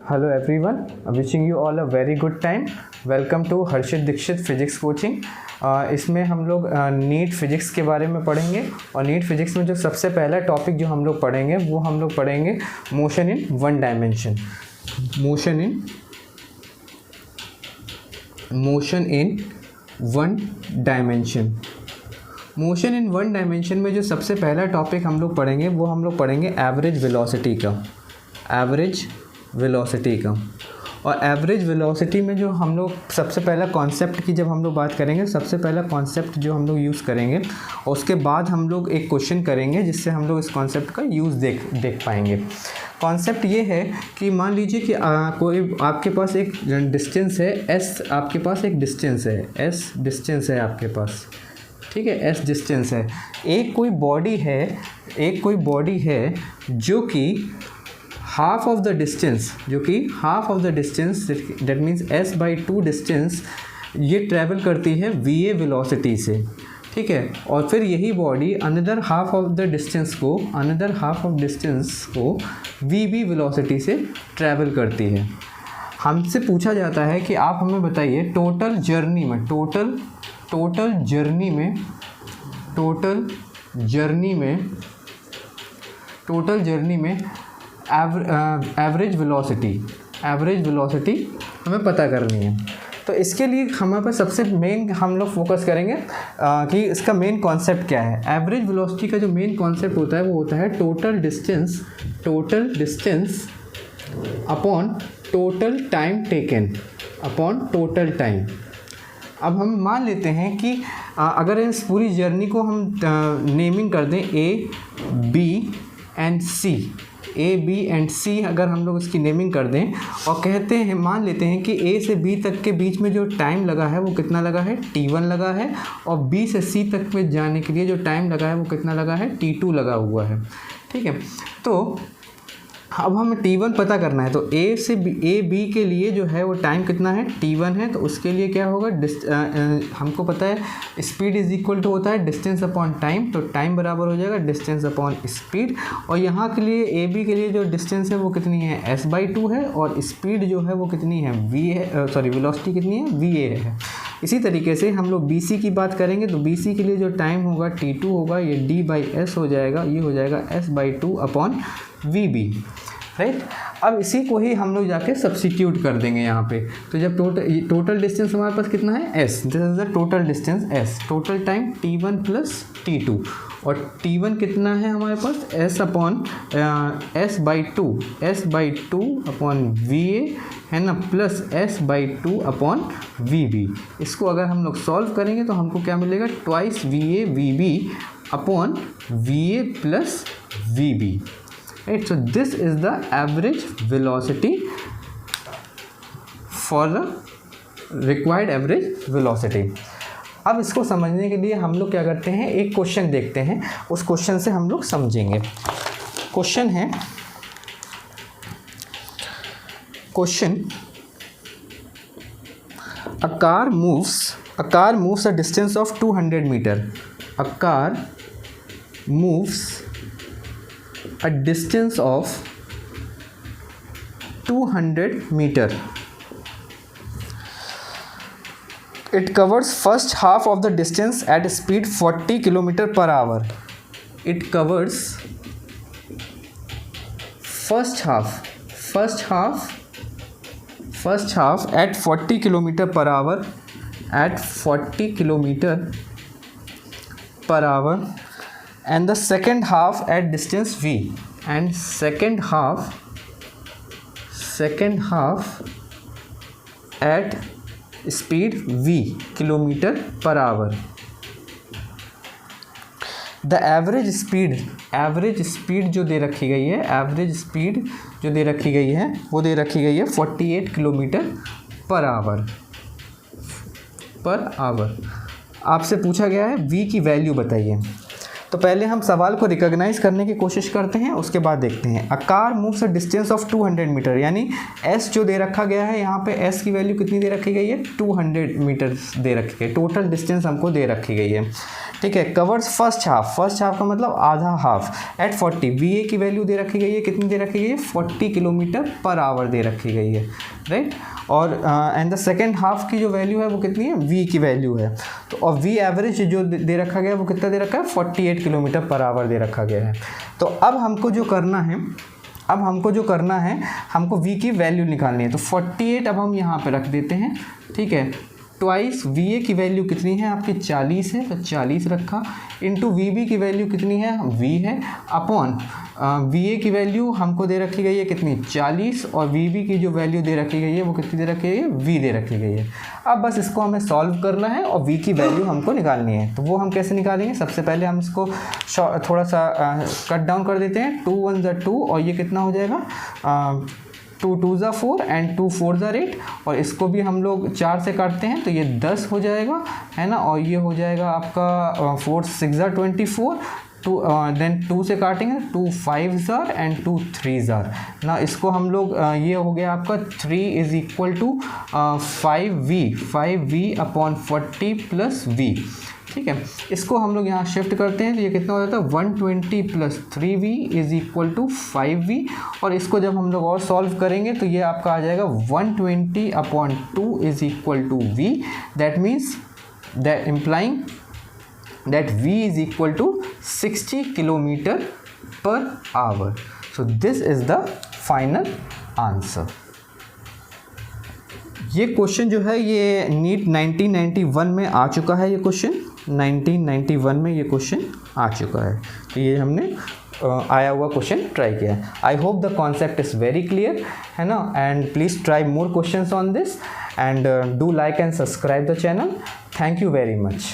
Hello everyone, wishing you all a very good time. Welcome to Harshit Dixit physics coaching. इसमें हम लोग NEET physics के बारे में पढ़ेंगे और नीट फिजिक्स में जो सबसे पहला टॉपिक जो हम लोग पढ़ेंगे वो हम लोग पढ़ेंगे motion in one dimension. Motion in one dimension. Motion in one dimension में जो सबसे पहला टॉपिक हम लोग पढ़ेंगे वो हम लोग पढ़ेंगे एवरेज वेलोसिटी का। और एवरेज वेलोसिटी में जो हम लोग सबसे पहला कॉन्सेप्ट की जब हम लोग बात करेंगे, सबसे पहला कॉन्सेप्ट जो हम लोग यूज़ करेंगे और उसके बाद हम लोग एक क्वेश्चन करेंगे जिससे हम लोग इस कॉन्सेप्ट का यूज़ देख पाएंगे। कॉन्सेप्ट ये है कि मान लीजिए कि कोई आपके पास एक डिस्टेंस है एस, आपके पास एक डिस्टेंस है एस, डिस्टेंस है आपके पास, ठीक है, एस डिस्टेंस है। एक कोई बॉडी है जो कि half of the distance that means s/2 distance ये ट्रैवल करती है va वेलोसिटी से, ठीक है। और फिर यही body another half of distance को vb वेलोसिटी से ट्रैवल करती है। हमसे पूछा जाता है कि आप हमें बताइए टोटल जर्नी में एवरेज वेलोसिटी हमें पता करनी है। तो इसके लिए हमारे पास सबसे मेन हम लोग फोकस करेंगे कि इसका मेन कॉन्सेप्ट क्या है। एवरेज वेलोसिटी का जो मेन कॉन्सेप्ट होता है वो होता है total distance upon total time taken upon total time. अब हम मान लेते हैं कि अगर इस पूरी जर्नी को हम नेमिंग कर दें A, B एंड C, अगर हम लोग इसकी नेमिंग कर दें और कहते हैं, मान लेते हैं कि A से B तक के बीच में जो टाइम लगा है वो कितना लगा है, T1 लगा है, और B से C तक में जाने के लिए जो टाइम लगा है वो कितना लगा है, T2 लगा हुआ है, ठीक है। तो अब हमें T1 पता करना है, तो A से B के लिए जो है वो टाइम कितना है, T1 है। तो उसके लिए क्या होगा, हमको पता है स्पीड इज इक्वल टू होता है डिस्टेंस अपॉन टाइम, तो टाइम बराबर हो जाएगा डिस्टेंस अपॉन स्पीड। और यहाँ के लिए AB के लिए जो डिस्टेंस है वो कितनी है, s/2 है, और स्पीड जो है वो कितनी है, वेलोसिटी कितनी है, va है। इसी तरीके से हम लोग BC की बात करेंगे, तो BC के लिए जो टाइम होगा T2 होगा, ये d/s हो जाएगा, ये हो जाएगा s/2 अपॉन vb, राइट। अब इसी को ही हम लोग जाके सब्स्टिट्यूट कर देंगे यहाँ पे। तो जब टोटल डिस्टेंस हमारे पास कितना है, s, this is the total distance s, total time T1 plus T2, और T1 कितना है हमारे पास, s/2 अपॉन va है ना, प्लस s/2 अपॉन vb। इसको अगर हम लोग सॉल्व करेंगे तो हमको क्या मिलेगा, twice va vb upon va plus vb, right? So this is the average velocity for the required average velocity. अब इसको समझने के लिए हम लोग क्या करते हैं, एक क्वेश्चन देखते हैं, उस क्वेश्चन से हम लोग समझेंगे। क्वेश्चन है, a car moves a distance of 200 meter. A car moves a distance of 200 meter. It covers first half of the distance at speed 40 km per hour. It covers first half at 40 km per hour, and the second half at distance v, and second half at speed v kilometer per hour. The average speed जो दे रखी गई है, वो दे रखी गई है 48 kilometre per our. आपसे पूछा गया है v की वैल्यू बताइए। तो पहले हम सवाल को रिकॉग्नाइज करने की कोशिश करते हैं, उसके बाद देखते हैं। A car moves a distance of 200 metre, यानी s जो दे रखा गया है यहाँ पे s की वैल्यू कितनी दे रखी गई है, 200 मीटर दे रखी गई, टोटल डिस्टेंस हमको दे रखी गई है, ठीक है, कवर्स फर्स्ट हाफ का मतलब आधा हाफ एट 40। वी की वैल्यू दे रखी गई है, कितनी दे रखी गई है, 40 किलोमीटर पर आवर दे रखी गई है, राइट। और एंड द सेकेंड हाफ की जो वैल्यू है वो कितनी है, वी की वैल्यू है। तो और वी एवरेज जो दे रखा गया है वो कितना दे रखा है, 48 किलोमीटर पर आवर दे रखा गया है। तो अब हमको जो करना है, हमको v की वैल्यू निकालनी है। तो 48 अब हम यहाँ पे रख देते हैं, ठीक है। ट्वाइस va की वैल्यू कितनी है आपकी, 40 है, तो 40 रखा, इंटू vb की वैल्यू कितनी है, v है, अपॉन va की वैल्यू हमको दे रखी गई है कितनी, 40, और vb की जो वैल्यू दे रखी गई है वो कितनी दे रखी गई है, v दे रखी गई है। अब बस इसको हमें सॉल्व करना है और v की वैल्यू हमको निकालनी है। तो वो हम कैसे निकालेंगे, सबसे पहले हम इसको थोड़ा सा कट डाउन कर देते हैं। 2 1 ज़ा 2 और ये कितना हो जाएगा, 2 2 ज़ा 4 एंड 2 4 ज़ा 8, और इसको भी हम लोग 4 से काटते हैं तो ये 10 हो जाएगा, है ना। और ये हो जाएगा आपका 4 6 ज़ा 24, देन 2 से काटेंगे 2 5 ज़ार एंड 2 3 ज़ार ना। इसको हम लोग ये हो गया आपका 3 is equal to 5v upon 40 plus v, ठीक है। इसको हम लोग यहाँ शिफ्ट करते हैं तो ये कितना हो जाता है, 120 plus 3v is equal to 5v, और इसको जब हम लोग और सॉल्व करेंगे तो ये आपका आ जाएगा 120 upon 2 is equal to v, that means that implying that v is equal to 60 kilometre per hour. So this is the final answer. ये क्वेश्चन जो है ये नीट 1991 में आ चुका है, ये क्वेश्चन 1991 में ये क्वेश्चन आ चुका है। तो ये हमने आया हुआ क्वेश्चन ट्राई किया है। I hope the concept is very clear, है ना। And please try more questions on this and do like and subscribe the channel. Thank you very much.